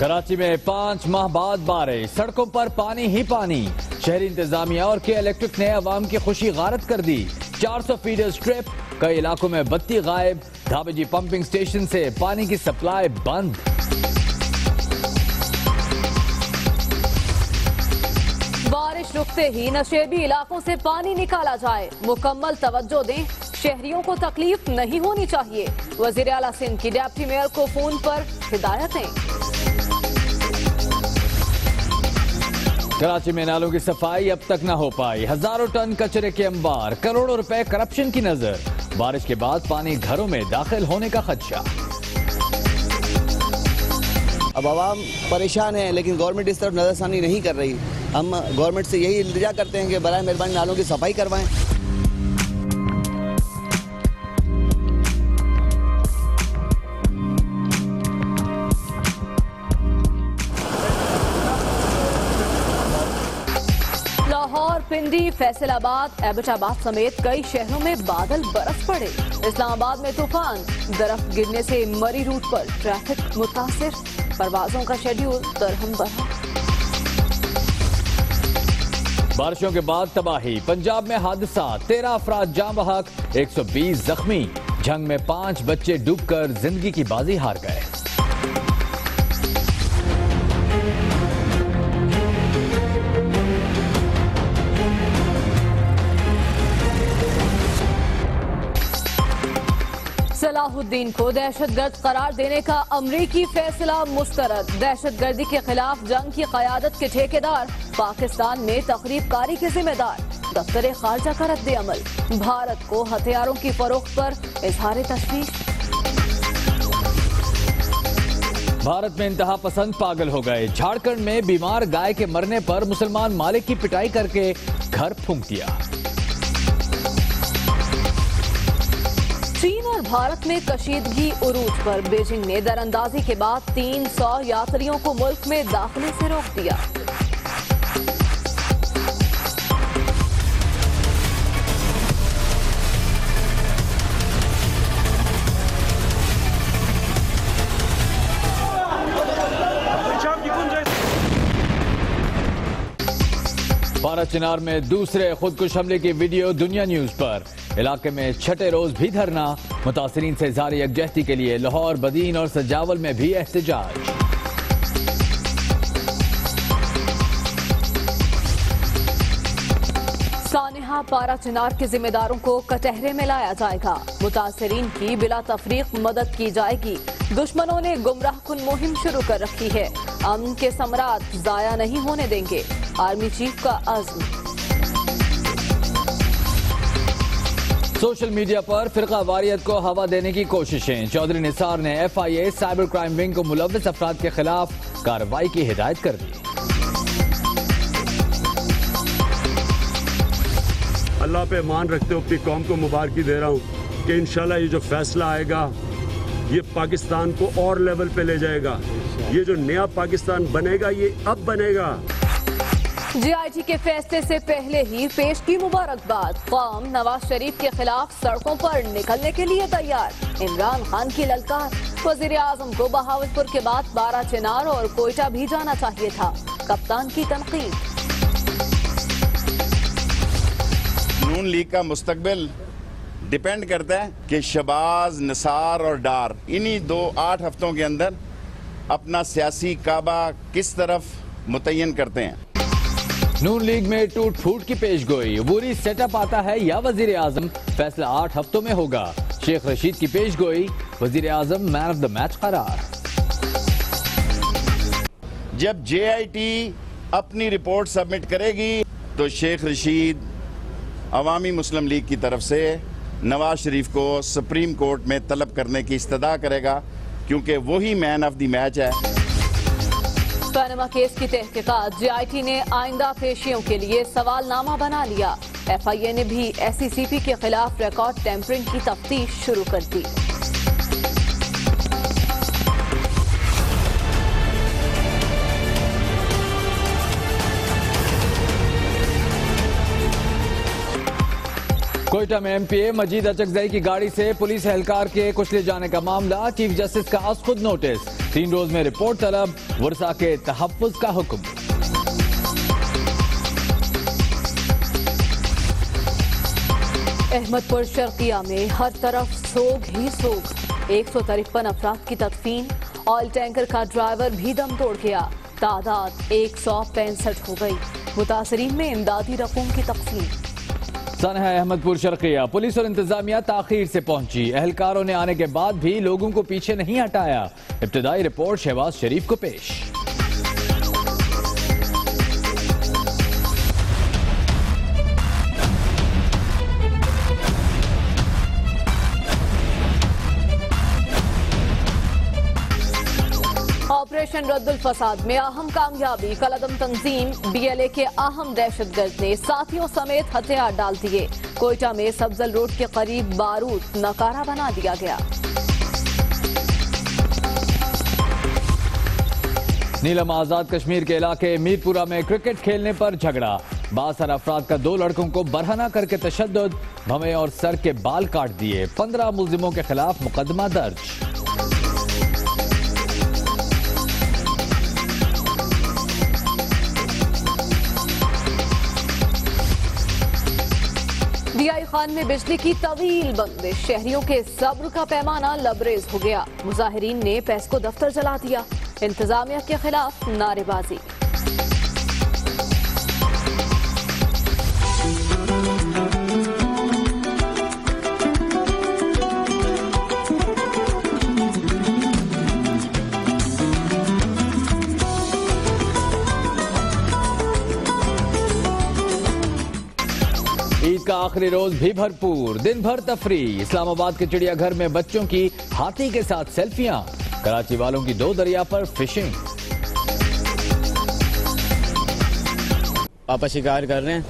कराची में 5 माह बाद बारिश, सड़कों पर पानी ही पानी। शहरी इंतजामिया और के इलेक्ट्रिक ने अवाम की खुशी गारत कर दी। 400 फीडर स्ट्रिप, कई इलाकों में बत्ती गायब। धाबेजी पंपिंग स्टेशन से पानी की सप्लाई बंद। बारिश रुकते ही नशेबी इलाकों से पानी निकाला जाए, मुकम्मल तवज्जो दें, शहरियों को तकलीफ नहीं होनी चाहिए। वजीर आला सिंध की डिप्टी मेयर को फोन पर हिदायतें। कराची में नालों की सफाई अब तक न हो पाई, हजारों टन कचरे के अंबार, करोड़ों रुपए करप्शन की नजर। बारिश के बाद पानी घरों में दाखिल होने का खदशा। अब आवाम परेशान है, लेकिन गवर्नमेंट इस तरफ नजरसानी नहीं कर रही। हम गवर्नमेंट से यही इल्तिजा करते हैं कि बराए मेहरबानी नालों की सफाई करवाएं। लाहौर, पिंडी, फैसलाबाद, एबटाबाद समेत कई शहरों में बादल बरस पड़े। इस्लामाबाद में तूफान, दरख्त गिरने से मरी रूट पर ट्रैफिक मुतासिर, परवाजों का शेड्यूल दरहम बरहम। बारिशों के बाद तबाही, पंजाब में हादसा, 13 अफराद जाँ बहक, 120 जख्मी। जंग में 5 बच्चे डूबकर जिंदगी की बाजी हार गए। सलाहुद्दीन को दहशतगर्द करार देने का अमरीकी फैसला मुस्तरद। दहशतगर्दी के खिलाफ जंग की क़यादत के ठेकेदार पाकिस्तान में तकरीबकारी के जिम्मेदार। दफ्तर खारजा का रद्द अमल, भारत को हथियारों की फरोख्त पर इजहार तशवीश। भारत में इंतहा पसंद पागल हो गए। झारखंड में बीमार गाय के मरने पर मुसलमान मालिक की पिटाई करके घर फूंक दिया। चीन और भारत में कशीदगी उरूज पर, बीजिंग ने दरअंदाजी के बाद 300 यात्रियों को मुल्क में दाखिले से रोक दिया। पारा चिनार में दूसरे खुदकुश हमले की वीडियो दुनिया न्यूज पर। इलाके में छठे रोज भी धरना, मुतासिरीन से जारी यकजहती के लिए लाहौर, बदीन और सजावल में भी एहतजाज। सानिहा, पारा चिनार के जिम्मेदारों को कटहरे में लाया जाएगा। मुतासिरीन की बिला तफरीक मदद की जाएगी। दुश्मनों ने गुमराह कुन मुहिम शुरू कर रखी है, अमन के समरात जाया नहीं होने देंगे, आर्मी चीफ का अज़्म। सोशल मीडिया पर फिरका वारियत को हवा देने की कोशिशें। चौधरी निसार ने FIA साइबर क्राइम विंग को मुलव्विस अफराद के खिलाफ कार्रवाई की हिदायत कर दी। अल्लाह पे मान रखते हुए अपनी कौम को मुबारकी दे रहा हूँ कि इंशाल्लाह ये जो फैसला आएगा ये पाकिस्तान को और लेवल पे ले जाएगा। ये जो नया पाकिस्तान बनेगा ये अब बनेगा। GIT के फैसले से पहले ही पेश की मुबारकबाद। कौम नवाज शरीफ के खिलाफ सड़कों पर निकलने के लिए तैयार। इमरान खान की ललकार, वजीर आजम को बहावलपुर के बाद पारा चिनार और कोयटा भी जाना चाहिए था, कप्तान की तनकीद। नून लीग का मुस्तकबिल डिपेंड करता है कि शहबाज, निसार और डार इन्हीं 2-8 हफ्तों के अंदर अपना सियासी काबा किस तरफ मुतय्यन करते हैं। नून लीग में टूट फूट की पेशगोई, अबूरी सेटअप आता है या वजीर आजम, फैसला 8 हफ्तों में होगा। शेख रशीद की पेशगोई, वजीर आजम मैन ऑफ द मैच करार। जब JIT अपनी रिपोर्ट सबमिट करेगी तो शेख रशीद अवामी मुस्लिम लीग की तरफ से नवाज शरीफ को सुप्रीम कोर्ट में तलब करने की इस्तदा करेगा, क्योंकि वही मैन ऑफ द मैच है। पनामा केस की तहकीकात, GIT ने आइंदा पेशियों के लिए सवालनामा बना लिया। FIA ने भी SCCP के खिलाफ रिकॉर्ड टेम्परिंग की तफ्तीश शुरू कर दी। कोयटा में एमपीए मजीद अचकजई की गाड़ी से पुलिस एहलकार के कुचले जाने का मामला, चीफ जस्टिस का आज खुद नोटिस, 3 रोज में रिपोर्ट तलब, वर्षा के तहफ्फुज का हुक्म। अहमदपुर शर्किया में हर तरफ सोग ही सोग, 153 अफराद की तदफीन, ऑयल टैंकर का ड्राइवर भी दम तोड़ गया, तादाद 165 हो गई, मुतासरीन में इमदादी रकूम की तकसीम। सनहा अहमदपुर शर्किया, पुलिस और इंतजामिया ताखीर से पहुंची, एहलकारों ने आने के बाद भी लोगों को पीछे नहीं हटाया, इब्तिदाई रिपोर्ट शहबाज शरीफ को पेश। ऑपरेशन रद्दुल फसाद में अहम कामयाबी, कलअदम तंजीम डीएलए के अहम दहशतगर्द ने साथियों समेत हथियार डाल दिए, कोयटा में सब्जल रोड के करीब बारूद नकारा बना दिया गया। नीलम आजाद कश्मीर के इलाके मीरपुरा में क्रिकेट खेलने पर झगड़ा, 52 अफराद का 2 लड़कों को बरहना करके तशद्दुद, भवें और सर के बाल काट दिए, 15 मुल्जिमों के खिलाफ मुकदमा दर्ज। डीआई खान में बिजली की तवील बंदिश, शहरियों के सब्र का पैमाना लबरेज हो गया, मुजाहिरीन ने पेस्को दफ्तर जला दिया, इंतजामिया के खिलाफ नारेबाजी। ईद का आखिरी रोज भी भरपूर, दिन भर तफरी, इस्लामाबाद के चिड़ियाघर में बच्चों की हाथी के साथ सेल्फियां, कराची वालों की 2 दरिया पर फिशिंग। पापा शिकार कर रहे हैं,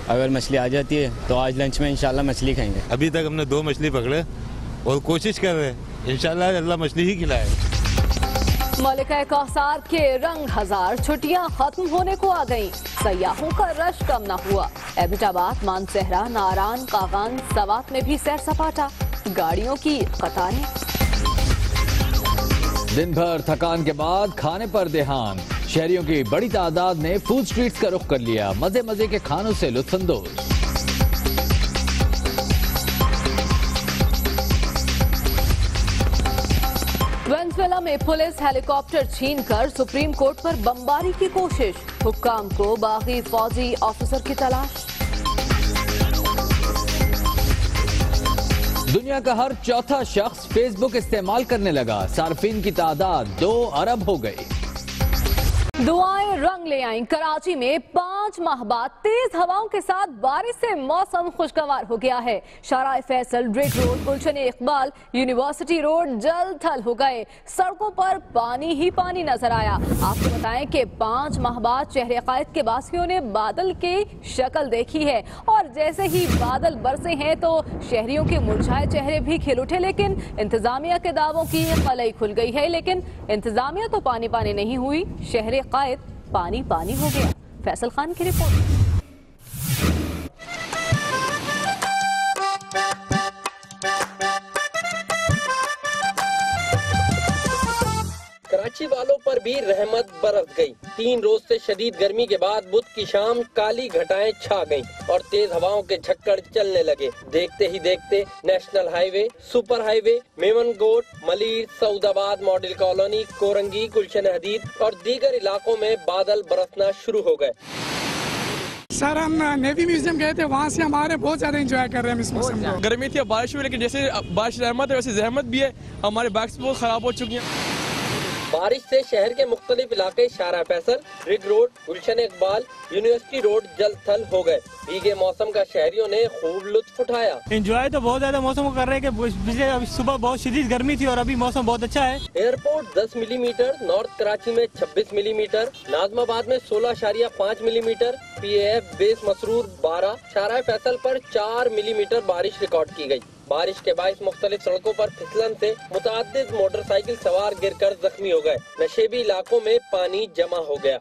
अगर मछली आ जाती है तो आज लंच में इंशाल्लाह मछली खाएंगे। अभी तक हमने 2 मछली पकड़े और कोशिश कर रहे हैं, इंशाल्लाह अल्लाह मछली ही खिलाए। मलिका कौसार के रंग हजार, छुट्टियां खत्म होने को आ गईं, सयाहों का रश कम न हुआ, एबटाबाद, मानसहरा, नारान, कागान, सवात में भी सैर सपाटा, गाड़ियों की कतारें। दिन भर थकान के बाद खाने पर ध्यान, शहरियों की बड़ी तादाद ने फूड स्ट्रीट्स का रुख कर लिया, मजे मजे के खानों से लुत्फानंदोज। वेनेजुएला में पुलिस हेलीकॉप्टर छीनकर सुप्रीम कोर्ट पर बमबारी की कोशिश, हुक्काम को बागी फौजी ऑफिसर की तलाश। दुनिया का हर चौथा शख्स फेसबुक इस्तेमाल करने लगा, सार्फिन की तादाद 2 अरब हो गई। दुआएं रंग ले आईं, कराची में 5 माह बाद तेज हवाओं के साथ बारिश से मौसम खुशगवार हो गया है, शाराए फैसल, रिग रोड, गुलशन इकबाल, यूनिवर्सिटी रोड जल थल हो गए, सड़कों पर पानी ही पानी नजर आया। आपको बताएं कि 5 माह बाद शहर कायद के वासियों ने बादल की शक्ल देखी है और जैसे ही बादल बरसे हैं तो शहरियों के मुरझाए चेहरे भी खिल उठे, लेकिन इंतजामिया के दावों की कलई खुल गई है, लेकिन इंतजामिया तो पानी पानी नहीं हुई, शहर कायद पानी पानी हो गया। फैसल खान की रिपोर्ट। कराची वालों पर भी रहमत बरस गई। 3 रोज से शदीद गर्मी के बाद बुध की शाम काली घटाएं छा गईं और तेज हवाओं के झक्कड़ चलने लगे। देखते ही देखते national highway, super highway, Memon Goth, Malir, Saudabad, model colony, Korangi, Gulshan Hadeed और दीगर इलाकों में बादल बरसना शुरू हो गए। सर हम नेवी म्यूजियम गए थे, वहाँ से हमारे बहुत ज्यादा एंजॉय कर रहे हैं इस मौसम को। गर्मी थी, बारिश हुई, लेकिन जैसे बारिश रहमत है वैसे जहमत भी है, हमारे बाइक्स बहुत खराब हो चुकी हैं। बारिश से शहर के मुख्तलिफ इलाके शारा फैसल, रिग रोड, गुलशन इकबाल, यूनिवर्सिटी रोड जल थल हो गए। भीगे मौसम का शहरियों ने खूब लुत्फ उठाया। एंजॉय तो बहुत ज्यादा मौसम को कर रहे हैं कि पिछले अभी सुबह बहुत शदीद गर्मी थी और अभी मौसम बहुत अच्छा है। एयरपोर्ट 10 मिलीमीटर, नॉर्थ कराची में 26 मिलीमीटर, नाजमाबाद में 16.5 मिलीमीटर, PAF बेस मसरूर 12, शारा फैसल पर 4 मिलीमीटर बारिश रिकॉर्ड की गई। बारिश के बायस मुख्तलिफ सड़कों पर फिसलन से मुतअद्दिद मोटरसाइकिल सवार गिरकर जख्मी हो गए। नशेबी इलाकों में पानी जमा हो गया।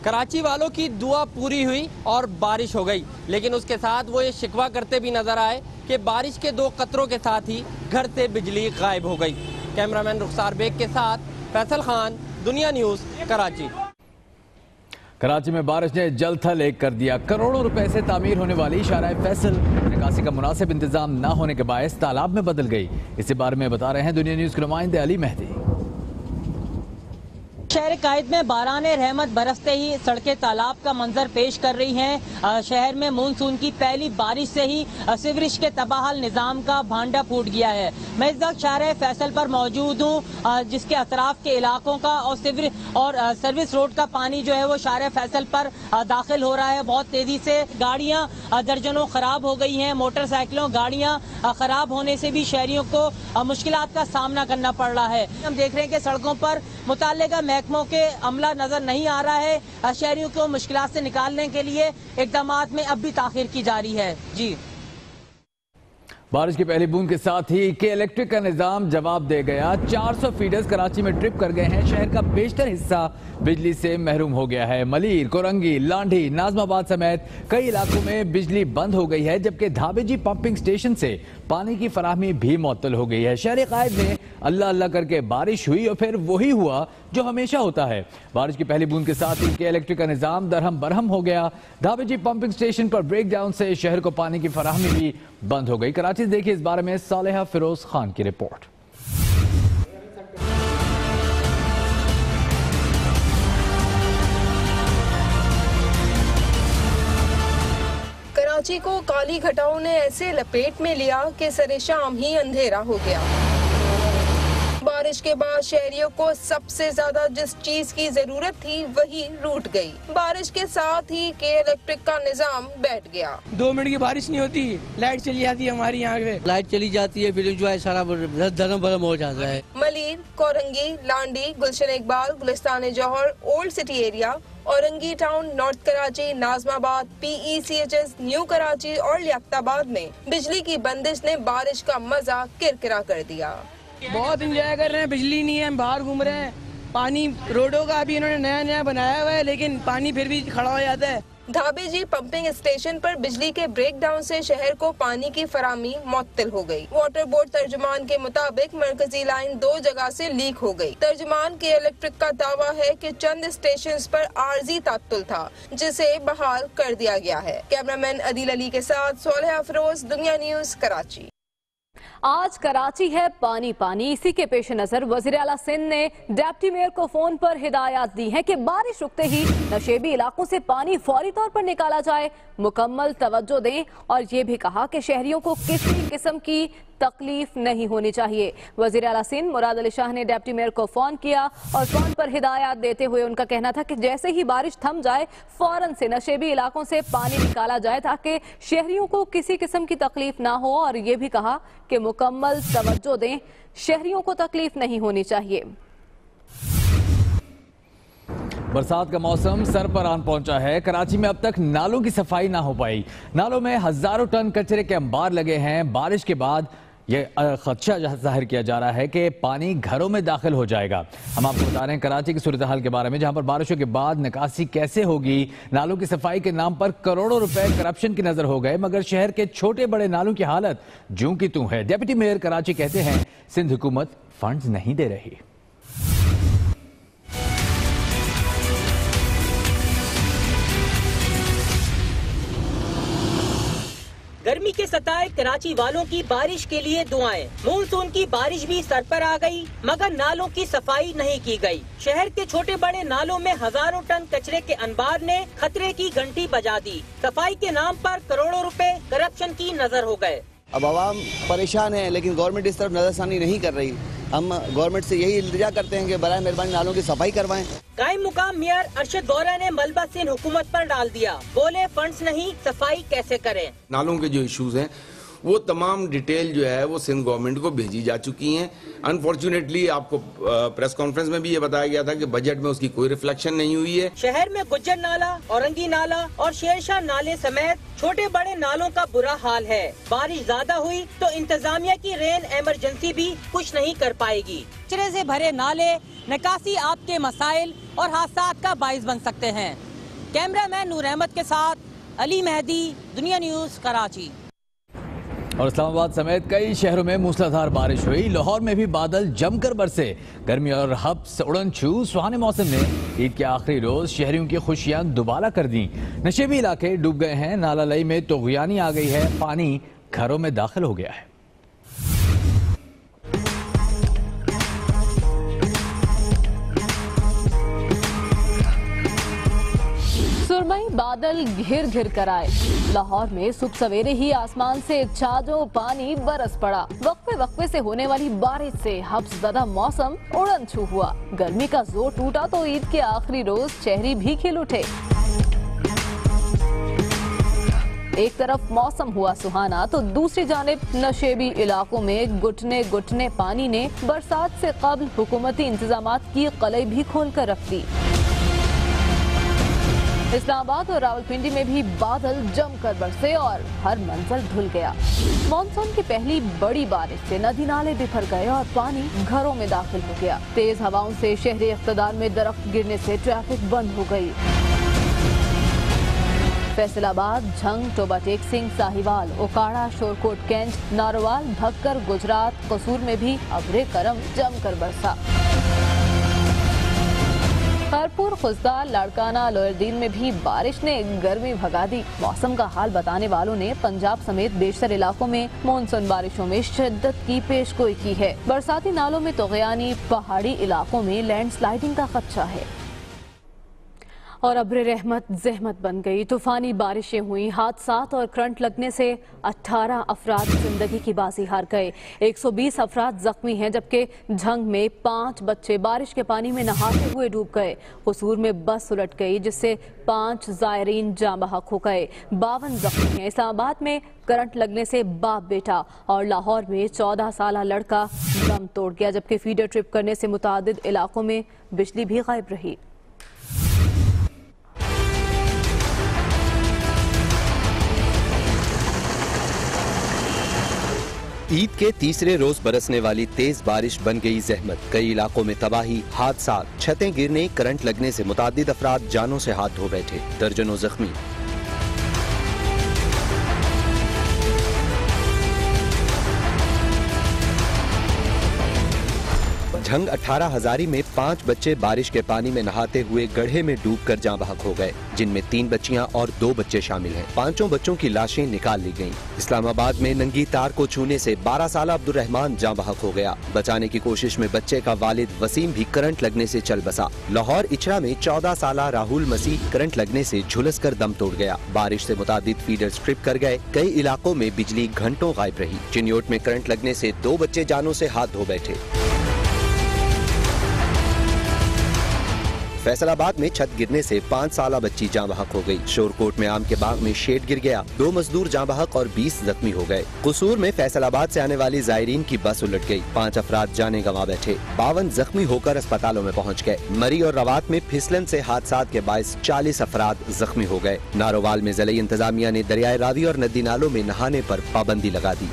कराची वालों की दुआ पूरी हुई और बारिश हो गई, लेकिन उसके साथ वो ये शिकवा करते भी नजर आए कि बारिश के 2 कतरों के साथ ही घर से बिजली गायब हो गई। कैमरामैन रुखसार बेग के साथ फैसल खान, दुनिया न्यूज, कराची। कराची में बारिश ने जल थल एक कर दिया। करोड़ों रुपए से तामीर होने वाली शाहराह फैसल निकासी का मुनासिब इंतजाम न होने के बायस तालाब में बदल गई। इसी बारे में बता रहे हैं दुनिया न्यूज के नुमाइंदे अली मेहदी। शहर कायद में बारान रहमत बरसते ही सड़कें तालाब का मंजर पेश कर रही हैं। शहर में मानसून की पहली बारिश से ही सीवरेज के तबाहल निजाम का भांडा फूट गया है। मैं इस वक्त शाहराह फैसल पर मौजूद हूँ, जिसके अतराफ के इलाकों का और सर्विस रोड का पानी जो है वो शाहराह फैसल पर दाखिल हो रहा है। बहुत तेजी से गाड़ियाँ दर्जनों खराब हो गई हैं। मोटरसाइकिलों गाड़ियाँ खराब होने से भी शहरियों को मुश्किलात का सामना करना पड़ रहा है। हम देख रहे हैं कि सड़कों पर मुताल्लिका महकमों के अमला नजर नहीं आ रहा है। शहरियों को मुश्किलात से निकालने के लिए इक़दामात में अब भी ताखीर की जा रही है। जी, बारिश की पहली बूंद के साथ ही के इलेक्ट्रिक का निजाम जवाब दे गया। 400 फीडर्स कराची में ट्रिप कर गए हैं। शहर का बेशतर हिस्सा बिजली से महरूम हो गया है। मलीर, कोरंगी, लांढी, नाजमाबाद समेत कई इलाकों में बिजली बंद हो गई है, जबकि धाबेजी पंपिंग स्टेशन से पानी की फराहमी भी मुअत्तल हो गई है। शहर कायद में अल्लाह अल्लाह करके बारिश हुई और फिर वही हुआ जो हमेशा होता है। बारिश की पहली बूंद के साथ ही के इलेक्ट्रिक का निजाम दरहम बरहम हो गया। धाबेजी पंपिंग स्टेशन पर ब्रेक डाउन से शहर को पानी की फराहमी भी बंद हो गई। कराची से देखिए इस बारे में सालेहा फिरोज खान की रिपोर्ट। कराची को काली घटाओं ने ऐसे लपेट में लिया कि सरे शाम ही अंधेरा हो गया। बारिश के बाद शहरियों को सबसे ज्यादा जिस चीज की जरूरत थी वही रूठ गई। बारिश के साथ ही के इलेक्ट्रिक का निजाम बैठ गया। 2 मिनट की बारिश नहीं होती, लाइट चली जाती है हमारी यहाँ पे। लाइट चली जाती है, फिर जो है सारा धर्म भरम हो जाता है। Malir, Korangi, Landhi, Gulshan Iqbal, Gulistan Johar, old city area, Orangi town, north Karachi, Nazimabad, PECHS, new Karachi और लियाकताबाद में बिजली की बंदिश ने बारिश का मजा किरकिरा कर दिया। बहुत इंजॉय कर रहे हैं, बिजली नहीं है, हम बाहर घूम रहे हैं। पानी रोडों का अभी इन्होंने नया नया बनाया हुआ है, लेकिन पानी फिर भी खड़ा हो जाता है। धाबेजी पंपिंग स्टेशन पर बिजली के ब्रेकडाउन से शहर को पानी की फराहमी मुअत्तल हो गई। वाटर बोर्ड तर्जुमान के मुताबिक मरकजी लाइन 2 जगह से लीक हो गई। तर्जुमान के इलेक्ट्रिक का दावा है कि चंद स्टेशंस पर आर्जी तात्तुल था, जिसे बहाल कर दिया गया है। कैमरामैन अदील अली के साथ सालेहा फिरोज, दुनिया न्यूज, कराची। आज कराची है पानी पानी। इसी के पेश नजर वजीर आला सिंध ने डिप्टी मेयर को फोन पर हिदायत दी है कि बारिश रुकते ही नशेबी इलाकों से पानी फौरी तौर पर निकाला जाए, मुकम्मल तवज्जो दें और ये भी कहा कि शहरियों को किसी किस्म की तकलीफ नहीं होनी चाहिए। वजीर आला सिंध मुराद अली शाह ने डिप्टी मेयर को फोन किया और फोन पर हिदायत देते हुए उनका कहना था कि जैसे ही बारिश थम जाए फौरन से नशेबी इलाकों से पानी निकाला जाए ताकि शहरियों को किसी किस्म की तकलीफ ना हो, और ये भी कहा कि मुकम्मल तवज्जो दें, शहरियों को तकलीफ नहीं होनी चाहिए। बरसात का मौसम सर पर आन पहुंचा है। कराची में अब तक नालों की सफाई ना हो पाई। नालों में हजारों टन कचरे के अंबार लगे हैं। बारिश के बाद यह खदशा जाहिर किया जा रहा है कि पानी घरों में दाखिल हो जाएगा। हम आपको बता रहे हैं कराची की सूरत हाल के बारे में, जहां पर बारिशों के बाद निकासी कैसे होगी। नालों की सफाई के नाम पर करोड़ों रुपए करप्शन की नजर हो गए, मगर शहर के छोटे बड़े नालों की हालत जूं की तूं है। डिप्टी मेयर कराची कहते हैं सिंध हुकूमत फंड्स नहीं दे रही। गर्मी के सताए कराची वालों की बारिश के लिए दुआएं। मानसून की बारिश भी सर पर आ गई, मगर नालों की सफाई नहीं की गई। शहर के छोटे बड़े नालों में हजारों टन कचरे के अंबार ने खतरे की घंटी बजा दी। सफाई के नाम पर करोड़ों रुपए करप्शन की नजर हो गए। अब आवाम परेशान है, लेकिन गवर्नमेंट इस तरफ नजरसानी नहीं कर रही। हम गवर्नमेंट से यही इल्तिजा करते हैं कि बराए मेहरबानी नालों की सफाई करवाएं। कायम मुकाम मेयर अरशद गौरा ने मलबा सिंध हुकूमत पर डाल दिया, बोले फंड्स नहीं, सफाई कैसे करें। नालों के जो इश्यूज हैं वो तमाम डिटेल जो है वो सिंध गवर्नमेंट को भेजी जा चुकी हैं। अनफॉर्चुनेटली आपको प्रेस कॉन्फ्रेंस में भी ये बताया गया था कि बजट में उसकी कोई रिफ्लेक्शन नहीं हुई है। शहर में गुज्जर नाला, औरंगी नाला और शेरशाह नाले समेत छोटे बड़े नालों का बुरा हाल है। बारिश ज्यादा हुई तो इंतजामिया की रेन इमरजेंसी भी कुछ नहीं कर पाएगी। कचरे से भरे नाले निकासी आपके मसाइल और हादसात का बाइस बन सकते हैं। कैमरामैन नूर अहमद के साथ अली मेहदी, दुनिया न्यूज़, कराची। और इस्लामाबाद समेत कई शहरों में मूसलाधार बारिश हुई। लाहौर में भी बादल जमकर बरसे। गर्मी और हब्स उड़न छू सुहाने मौसम ने ईद के आखिरी रोज शहरियों की खुशियां दुबारा कर दी। नशेबी इलाके डूब गए हैं। नाला लई में तोगयानी आ गई है। पानी घरों में दाखिल हो गया है। सुरमई बादल घिर घिर कर आए। लाहौर में सुबह सवेरे ही आसमान से छाजों पानी बरस पड़ा। वक्फे वक्फे से होने वाली बारिश से हब्स ज़दा मौसम उड़न छू हुआ। गर्मी का जोर टूटा तो ईद के आखिरी रोज शहरी भी खिल उठे। एक तरफ मौसम हुआ सुहाना तो दूसरी जानिब नशेबी इलाकों में घुटने घुटने पानी ने बरसात से कबल हुकूमती इंतजामात की कलई भी खोल कर रख दी। इस्लामाबाद और रावलपिंडी में भी बादल जमकर बरसे और हर मंजर धुल गया। मॉनसून की पहली बड़ी बारिश से नदी नाले बिखर गए और पानी घरों में दाखिल हो गया। तेज हवाओं से शहरी इख्तिदार में दरख्त गिरने से ट्रैफिक बंद हो गई। फैसलाबाद, झंग, टोबा टेक सिंह, साहिवाल, ओकाड़ा, शोरकोट, कैंट, नारोवाल, भक्कर, गुजरात, कसूर में भी अबरे करम जमकर बरसा। खैरपुर, खुजदार, लाड़काना, लोयरदीन में भी बारिश ने गर्मी भगा दी। मौसम का हाल बताने वालों ने पंजाब समेत बेशतर इलाकों में मानसून बारिशों में शिद्दत की पेशगोई की है। बरसाती नालों में तोगयानी, पहाड़ी इलाकों में लैंडस्लाइडिंग का खदशा है। और अब्र रहमत जहमत बन गई। तूफानी बारिशें हुई। हादसात और करंट लगने से 18 अफराद जिंदगी की बाजी हार गए। 120 अफराद जख्मी हैं, जबकि झंग में 5 बच्चे बारिश के पानी में नहाते हुए डूब गए। कसूर में बस उलट गई, जिससे 5 जायरीन जाँ बहक हो गए। 52 जख्मी हैं। इस्लामाबाद में करंट लगने से बाप बेटा और लाहौर में 14 साल लड़का दम तोड़ गया, जबकि फीडर ट्रिप करने से मुतादिद इलाकों में बिजली भी गायब रही। ईद के तीसरे रोज बरसने वाली तेज बारिश बन गई जहमत। कई इलाकों में तबाही, हादसा, छतें गिरने, करंट लगने से मुतादिद अफराद जानों से हाथ धो बैठे। दर्जनों जख्मी। झंग 18 हजारी में 5 बच्चे बारिश के पानी में नहाते हुए गड्ढे में डूबकर जाँ बहक हो गए, जिनमें 3 बच्चियां और 2 बच्चे शामिल हैं। 5 बच्चों की लाशें निकाल ली गईं। इस्लामाबाद में नंगी तार को छूने से 12 साल अब्दुर्रहमान जाँ बहक हो गया। बचाने की कोशिश में बच्चे का वालिद वसीम भी करंट लगने से चल बसा। लाहौर इचरा में 14 साल राहुल मसीह करंट लगने से झुलस कर दम तोड़ गया। बारिश से मुतादिद फीडर स्ट्रिप कर गए। कई इलाकों में बिजली घंटों गायब रही। चिन्योट में करंट लगने से 2 बच्चे जानों से हाथ धो बैठे। फैसलाबाद में छत गिरने से 5 साल बच्ची जाँ बहक हो गई। शोरकोट में आम के बाग में शेड गिर गया। 2 मजदूर जाँ बहक और 20 जख्मी हो गए। कसूर में फैसलाबाद से आने वाली जायरीन की बस उलट गई। 5 अफराद जाने गंवा बैठे। 52 जख्मी होकर अस्पतालों में पहुँच गए। मरी और रवात में फिसलन से हादसात के बायस 40 अफराद जख्मी हो गए। नारोवाल में ज़िला इंतजामिया ने दरियाए रावी और नदी नालों में नहाने पर पाबंदी लगा दी।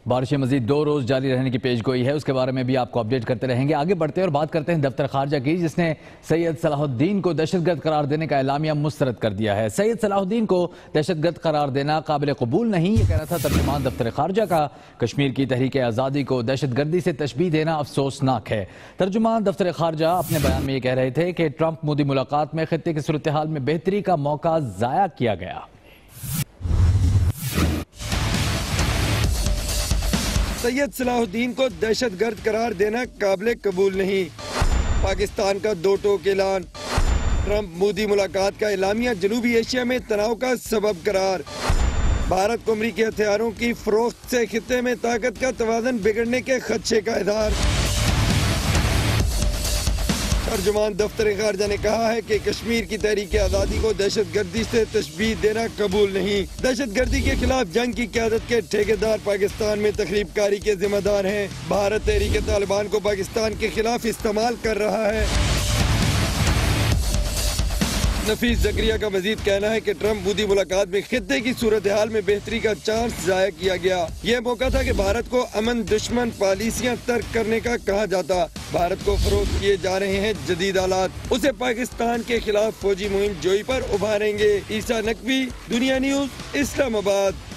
बारिशें मजीद 2 रोज जारी रहने की पेशगोई है। उसके बारे में भी आपको अपडेट करते रहेंगे। आगे बढ़ते हैं और बात करते हैं दफ्तर खारजा की, जिसने सैयद सलाहुद्दीन को दहशतगर्द करार देने का एलामिया मुस्तरद कर दिया है। सैयद सलाहुद्दीन को दहशतगर्द करार देना काबिल कबूल नहीं, ये कहना था तर्जुमान दफ्तर खारजा का। कश्मीर की तहरीक आज़ादी को दहशतगर्दी से तशबीह देना अफसोसनाक है। तर्जुमान दफ्तर खारजा अपने बयान में ये कह रहे थे कि ट्रंप मोदी मुलाकात में खित्ते की सूरत हाल में बेहतरी का मौका जाया किया गया। सैयद सलाहुद्दीन को दहशतगर्द करार देना काबिल कबूल नहीं। पाकिस्तान का 2 टोक ऐलान। ट्रंप मोदी मुलाकात का एलामिया जनूबी एशिया में तनाव का सबब करार। भारत को अमरीकी हथियारों की फरोख्त से खित्ते में ताकत का तवाज़ुन बिगड़ने के खदशे का इज़हार। तर्जुमान दफ्तर खारजा ने कहा है कि कश्मीर की तहरीक आज़ादी को दहशतगर्दी से तशबीह देना कबूल नहीं। दहशतगर्दी के खिलाफ जंग की क़यादत के ठेकेदार पाकिस्तान में तखरीबकारी के जिम्मेदार हैं। भारत तहरीक तालिबान को पाकिस्तान के खिलाफ इस्तेमाल कर रहा है। नफीस जकरिया का मजीद कहना है कि ट्रम्प मोदी मुलाकात में खित्ते की सूरत हाल में बेहतरी का चांस जाया किया गया। यह मौका था कि भारत को अमन दुश्मन पॉलिसियां तर्क करने का कहा जाता। भारत को फरोख्त किए जा रहे हैं जदीद आलात, उसे पाकिस्तान के खिलाफ फौजी मुहिम जोई पर उभारेंगे। ईसा नकवी, दुनिया न्यूज, इस्लामाबाद।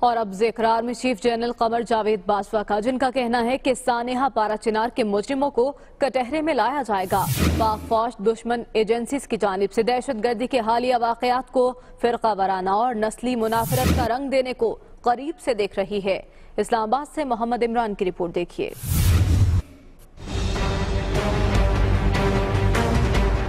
और अब इकरार में चीफ जनरल कमर जावेद बाजवा का, जिनका कहना है कि सानेहा पारा चिनार के मुजरिमों को कटहरे में लाया जाएगा। पाक फौज दुश्मन एजेंसीज की जानिब से दहशतगर्दी के हालिया वाकयात को फिरका वाराना और नस्ली मुनाफरत का रंग देने को करीब से देख रही है। इस्लामाबाद से मोहम्मद इमरान की रिपोर्ट देखिए।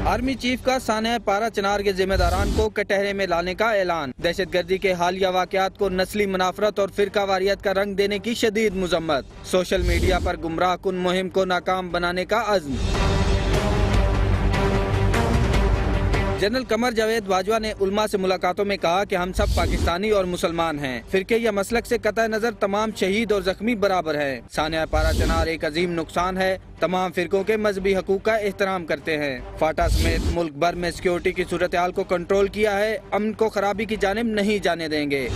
आर्मी चीफ का सानेहा पारा चिनार के जिम्मेदारान को कटहरे में लाने का ऐलान। दहशतगर्दी के हालिया वाकयात को नस्ली मुनाफरत और फिरका वारियत का रंग देने की शदीद मुजम्मत। सोशल मीडिया पर गुमराह कुन मुहिम को नाकाम बनाने का अज़्म। जनरल कमर जावेद बाजवा ने उलमा से मुलाकातों में कहा कि हम सब पाकिस्तानी और मुसलमान हैं। फिरके या मसलक से कतई नजर तमाम शहीद और जख्मी बराबर हैं। सानेहा पारा चिनार एक अजीम नुकसान है। तमाम फिरकों के मजहबी हकूक का एहतराम करते हैं। फाटा समेत मुल्क भर में सिक्योरिटी की सूरत हाल को कंट्रोल किया है। अमन को खराबी की जानिब नहीं जाने देंगे।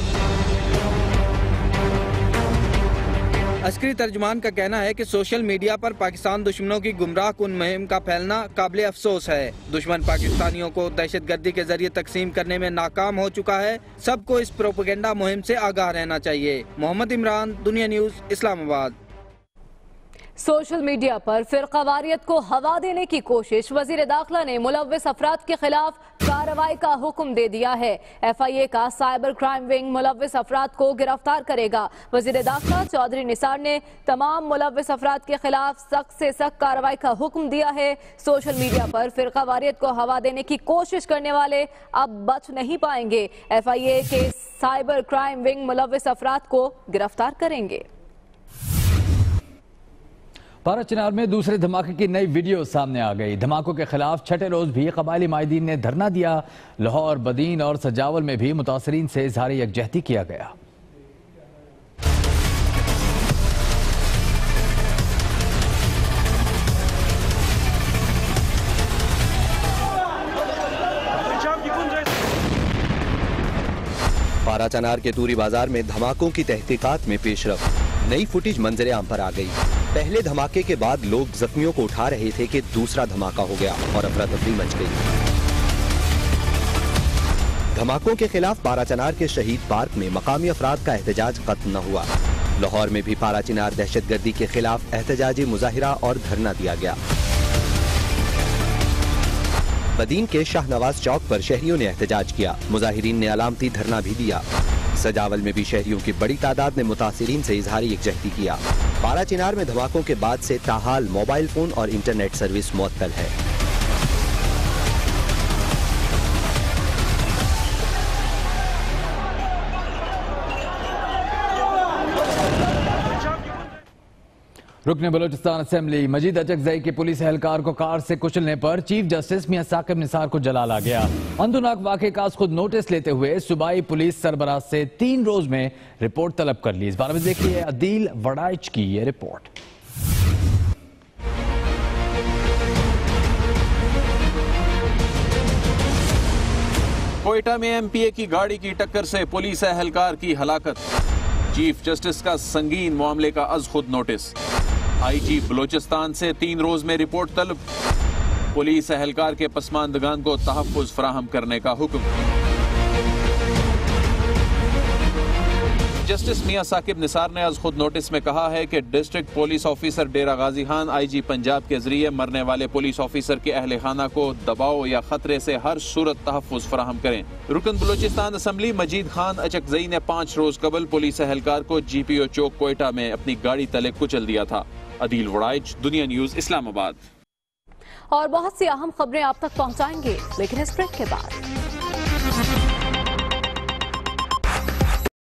अस्करी तर्जुमान का कहना है कि सोशल मीडिया पर पाकिस्तान दुश्मनों की गुमराह कुन मुहिम का फैलना काबिल अफसोस है। दुश्मन पाकिस्तानियों को दहशतगर्दी के जरिए तकसीम करने में नाकाम हो चुका है। सबको इस प्रोपेगेंडा मुहिम से आगाह रहना चाहिए। मोहम्मद इमरान, दुनिया न्यूज, इस्लामाबाद। सोशल मीडिया पर फिरकावारियत को हवा देने की कोशिश, वजीर दाखिला ने मुलव्विस अफराद के खिलाफ कार्रवाई का हुक्म दे दिया है। FIA का साइबर क्राइम विंग मुलव्विस अफराद को गिरफ्तार करेगा। वजीर दाखिला चौधरी निसार ने तमाम मुलव्विस अफराद के खिलाफ सख्त से सख्त कार्रवाई का हुक्म दिया है। सोशल मीडिया पर फिरकावारियत को हवा देने की कोशिश करने वाले अब बच नहीं पाएंगे। FIA के साइबर क्राइम विंग मुलव्विस अफराद को गिरफ्तार करेंगे। पारा चिनार में दूसरे धमाके की नई वीडियो सामने आ गई। धमाकों के खिलाफ छठे रोज भी कबायली माहिदीन ने धरना दिया। लाहौर, बदीन और सजावल में भी मुतासरीन से इजहार यकजहती किया गया। पारा चिनार के तूरी बाजार में धमाकों की तहकीकात में पेशरफ। नई फुटेज मंजरे आम पर आ गई। पहले धमाके के बाद लोग जख्मियों को उठा रहे थे कि दूसरा धमाका हो गया और अफरा तफरी मच गई। धमाकों के खिलाफ पारा चिनार के शहीद पार्क में मकामी अफराद का एहतजाज खत्म न हुआ। लाहौर में भी पारा चिनार दहशतगर्दी के खिलाफ एहतजाजी मुजाहिरा और धरना दिया गया। बदीन के शाहनवाज चौक पर शहरियों ने एहतजाज किया। मुजाहिरीन ने अलामती धरना भी दिया। सजावल में भी शहरियों की बड़ी तादाद ने मुतासिरीन से इजहार यकजहती किया। पारा चिनार में धमाकों के बाद से ताहाल मोबाइल फोन और इंटरनेट सर्विस मुअत्तल है। रुकने बलोचिस्तान असेंबली मजीद अचकजई के पुलिस एहलकार को कार से कुचलने पर चीफ जस्टिस मियां साकिब निसार को जलाल आ गया। अंदुनाक वाक़े का खुद नोटिस लेते हुए सूबाई पुलिस सरबराह से 3 रोज में रिपोर्ट तलब कर ली। इस बारे में देखिए अदील वड़ाइच की ये रिपोर्ट। कोयटा में MPA की गाड़ी की टक्कर से पुलिस एहलकार की हलाकत। चीफ जस्टिस का संगीन मामले का अज खुद नोटिस। IG बलोचिस्तान से 3 रोज में रिपोर्ट तलब। पुलिस एहलकार के पसमानदगान को तहफ़्फ़ुज़ फराहम करने का हुक्म। जस्टिस मियां साकिब निसार ने आज खुद नोटिस में कहा है कि डिस्ट्रिक्ट पुलिस ऑफिसर डेरा गाजी खान IG पंजाब के जरिए मरने वाले पुलिस ऑफिसर के अहले खाना को दबाव या खतरे से हर सूरत तहफ़्फ़ुज़ फराहम करें। रुकन बलोचिस्तान असम्बली मजीद खान अचकजई ने 5 रोज कबल पुलिस एहलकार को GPO चौक कोयटा में अपनी गाड़ी तले कुचल दिया था। अदील वड़ाइच, दुनिया न्यूज, इस्लामाबाद। और बहुत सी अहम खबरें आप तक पहुंचाएंगे, लेकिन इस ब्रेक के बाद।